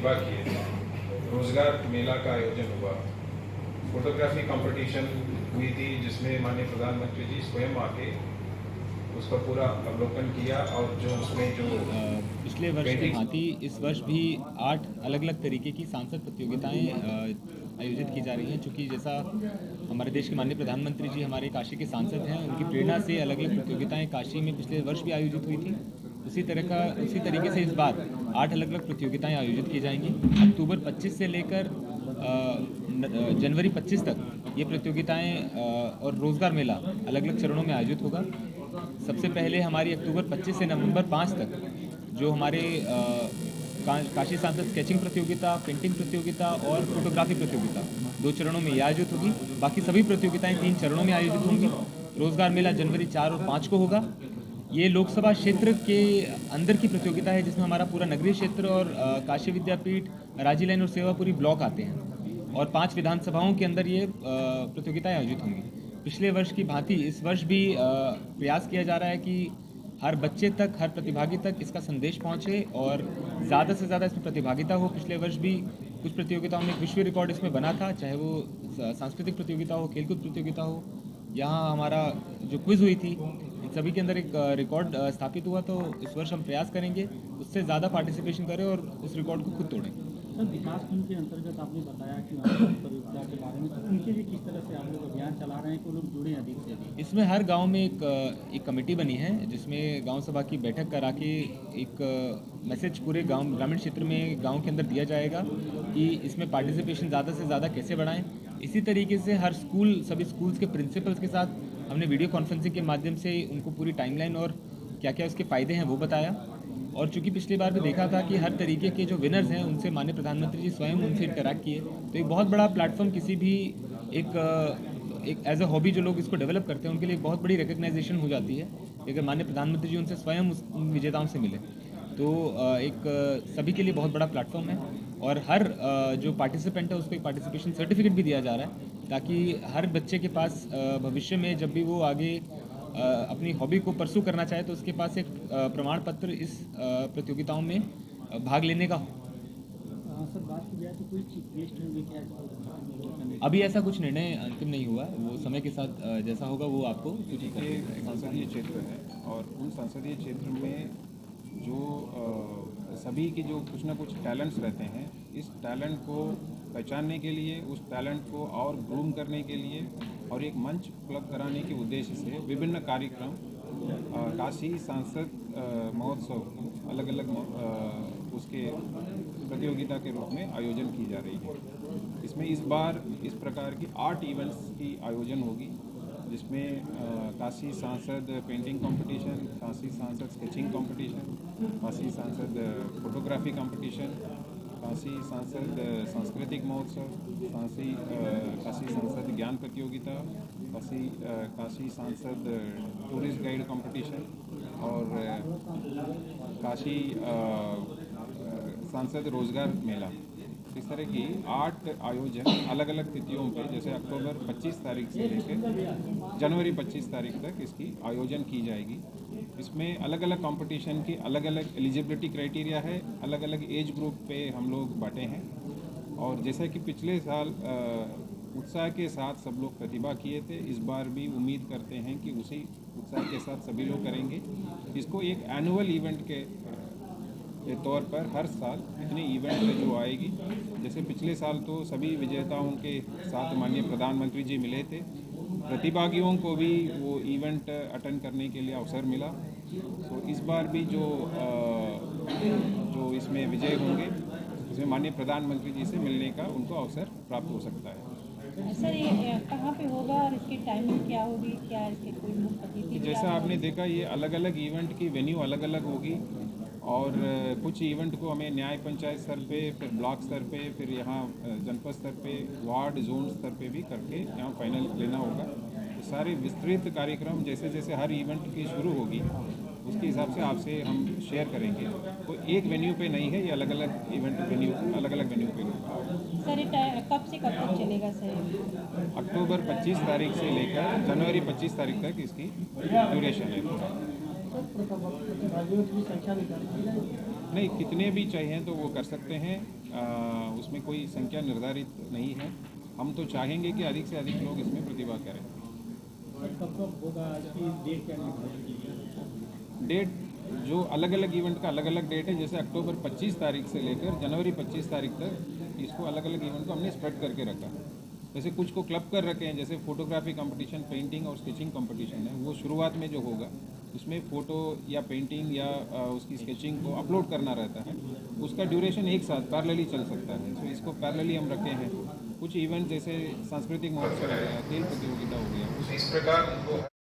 प्रतिभा किए थे। रोजगार मेला का आयोजन हुआ, फोटोग्राफी कंपटीशन हुई थी जिसमें माननीय प्रधानमंत्री जी स्वयं आके उसका पूरा अवलोकन किया और जो उसमें जो पिछले वर्ष की भांति इस वर्ष भी 8 अलग अलग तरीके की सांसद प्रतियोगिताएं आयोजित की जा रही हैं। चूँकि जैसा हमारे देश के माननीय प्रधानमंत्री जी हमारे काशी के सांसद हैं, उनकी प्रेरणा से अलग अलग प्रतियोगिताएं काशी में पिछले वर्ष भी आयोजित हुई थी। उसी तरीके से इस बार 8 अलग अलग प्रतियोगिताएं आयोजित की जाएंगी। अक्टूबर 25 से लेकर जनवरी 25 तक ये प्रतियोगिताएं और रोज़गार मेला अलग अलग चरणों में आयोजित होगा। सबसे पहले हमारी अक्टूबर 25 से नवंबर 5 तक जो हमारे काशी सांसद स्केचिंग प्रतियोगिता, पेंटिंग प्रतियोगिता और फोटोग्राफी प्रतियोगिता 2 चरणों में आयोजित होगी। बाकी सभी प्रतियोगिताएं 3 चरणों में आयोजित होंगी। रोजगार मेला जनवरी 4 और 5 को होगा। ये लोकसभा क्षेत्र के अंदर की प्रतियोगिता है जिसमें हमारा पूरा नगरीय क्षेत्र और काशी विद्यापीठ, राजी लाइन और सेवापुरी ब्लॉक आते हैं और 5 विधानसभाओं के अंदर ये प्रतियोगिताएं आयोजित होंगी। पिछले वर्ष की भांति इस वर्ष भी प्रयास किया जा रहा है कि हर बच्चे तक, हर प्रतिभागी तक इसका संदेश पहुंचे और ज़्यादा से ज़्यादा इसमें प्रतिभागिता हो। पिछले वर्ष भी कुछ प्रतियोगिताओं में एक विश्व रिकॉर्ड इसमें बना था, चाहे वो सांस्कृतिक प्रतियोगिता हो, खेलकूद प्रतियोगिता हो, यहाँ हमारा जो क्विज़ हुई थी, इन सभी के अंदर एक रिकॉर्ड स्थापित हुआ। तो इस वर्ष हम प्रयास करेंगे उससे ज़्यादा पार्टिसिपेशन करें और उस रिकॉर्ड को खुद तोड़ें। सर, विकास खंड के अंतर्गत आपने बताया कि प्रतियोगिता के बारे में, तो उनके लिए किस तरह से आप लोग अभियान चला रहे हैं कि लोग जुड़े अधिक से अधिक? इसमें हर गांव में एक कमेटी बनी है जिसमें गांव सभा की बैठक करा के एक मैसेज पूरे गांव, ग्रामीण क्षेत्र में, गांव के अंदर दिया जाएगा कि इसमें पार्टिसिपेशन ज़्यादा से ज़्यादा कैसे बढ़ाएं। इसी तरीके से हर स्कूल, सभी स्कूल्स के प्रिंसिपल्स के साथ हमने वीडियो कॉन्फ्रेंसिंग के माध्यम से उनको पूरी टाइमलाइन और क्या क्या उसके फ़ायदे हैं वो बताया। और चूंकि पिछली बार भी देखा था कि हर तरीके के जो विनर्स हैं उनसे माननीय प्रधानमंत्री जी स्वयं उनसे इंटरैक्ट किए, तो एक बहुत बड़ा प्लेटफॉर्म किसी भी एक एज अ हॉबी जो लोग इसको डेवलप करते हैं उनके लिए एक बहुत बड़ी रिकग्नाइजेशन हो जाती है अगर माननीय प्रधानमंत्री जी उनसे स्वयं उन विजेताओं से मिले। तो सभी के लिए बहुत बड़ा प्लेटफॉर्म है और हर जो पार्टिसिपेंट है उसको एक पार्टिसिपेशन सर्टिफिकेट भी दिया जा रहा है ताकि हर बच्चे के पास भविष्य में जब भी वो आगे अपनी हॉबी को परसू करना चाहे तो उसके पास एक प्रमाण पत्र इस प्रतियोगिताओं में भाग लेने का हो। सर, बात की जाए तो कोई चीफ गेस्ट होंगे क्या? अभी ऐसा कुछ निर्णय अंतिम नहीं हुआ, वो समय के साथ जैसा होगा वो आपको सूचित ये संसदीय क्षेत्र है और उन संसदीय क्षेत्र में जो सभी के जो कुछ ना कुछ टैलेंट्स रहते हैं, इस टैलेंट को पहचानने के लिए, उस टैलेंट को और ग्रूम करने के लिए और एक मंच उपलब्ध कराने के उद्देश्य से विभिन्न कार्यक्रम काशी सांसद महोत्सव अलग अलग उसके प्रतियोगिता के रूप में आयोजन की जा रही है। इसमें इस बार इस प्रकार की 8 इवेंट्स की आयोजन होगी जिसमें काशी सांसद पेंटिंग कंपटीशन, काशी सांसद स्केचिंग कंपटीशन, काशी सांसद फोटोग्राफी कंपटीशन, काशी सांसद सांस्कृतिक महोत्सव, काशी सांसद ज्ञान प्रतियोगिता, काशी सांसद टूरिस्ट गाइड कंपटीशन और काशी सांसद रोजगार मेला। इस तरह की 8 आयोजन अलग अलग तिथियों पे, जैसे अक्टूबर 25 तारीख से लेकर जनवरी 25 तारीख तक इसकी आयोजन की जाएगी। इसमें अलग अलग कंपटीशन की अलग अलग एलिजिबिलिटी क्राइटेरिया है, अलग अलग एज ग्रुप पे हम लोग बांटे हैं और जैसा कि पिछले साल उत्साह के साथ सब लोग प्रतिभा किए थे, इस बार भी उम्मीद करते हैं कि उसी उत्साह के साथ सभी लोग करेंगे। इसको एक एनुअल इवेंट के तौर पर हर साल इतनी इवेंट जो आएगी, जैसे पिछले साल तो सभी विजेताओं के साथ माननीय प्रधानमंत्री जी मिले थे, प्रतिभागियों को भी वो इवेंट अटेंड करने के लिए अवसर मिला। तो इस बार भी जो इसमें विजय होंगे उसमें माननीय प्रधानमंत्री जी से मिलने का उनको अवसर प्राप्त हो सकता है। सर, ये कहाँ पे होगा और इसकी टाइमिंग क्या होगी, क्या इसके कोई मुख्य अतिथि? जैसा आपने देखा, ये अलग अलग इवेंट की वेन्यू अलग अलग होगी और कुछ इवेंट को हमें न्याय पंचायत स्तर पे, फिर ब्लॉक स्तर पे, फिर यहाँ जनपद स्तर पे, वार्ड जोन स्तर पे भी करके यहाँ फाइनल लेना होगा। तो सारे विस्तृत कार्यक्रम जैसे जैसे हर इवेंट की शुरू होगी उसके हिसाब से आपसे हम शेयर करेंगे। तो एक वेन्यू पे नहीं है, ये अलग अलग इवेंट वेन्यू, अलग अलग वेन्यू पे होगा। सर, ये कब से कब तक चलेगा सर? अक्टूबर 25 तारीख से लेकर जनवरी 25 तारीख तक इसकी ड्यूरेशन है। प्रतिभागियों की संख्या निर्धारित की जाएगी? नहीं, कितने भी चाहिए तो वो कर सकते हैं, उसमें कोई संख्या निर्धारित नहीं है। हम तो चाहेंगे कि अधिक से अधिक लोग इसमें प्रतिभाग करें। कब कब होगा, इसकी डेट क्या निर्धारित की है? डेट जो अलग अलग इवेंट का अलग अलग डेट है, जैसे अक्टूबर 25 तारीख से लेकर जनवरी 25 तारीख तक इसको अलग अलग इवेंट को हमने स्प्रेड करके रखा है। जैसे कुछ को क्लब कर रखे हैं, जैसे फोटोग्राफी कंपटीशन, पेंटिंग और स्केचिंग कंपटीशन है, वो शुरुआत में जो होगा उसमें फ़ोटो या पेंटिंग या उसकी स्केचिंग को अपलोड करना रहता है। उसका ड्यूरेशन एक साथ पैरेलली चल सकता है, तो इसको पैरेलली हम रखे हैं। कुछ इवेंट जैसे सांस्कृतिक महोत्सव हो गया, खेल प्रतियोगिता हो गया, इस प्रकार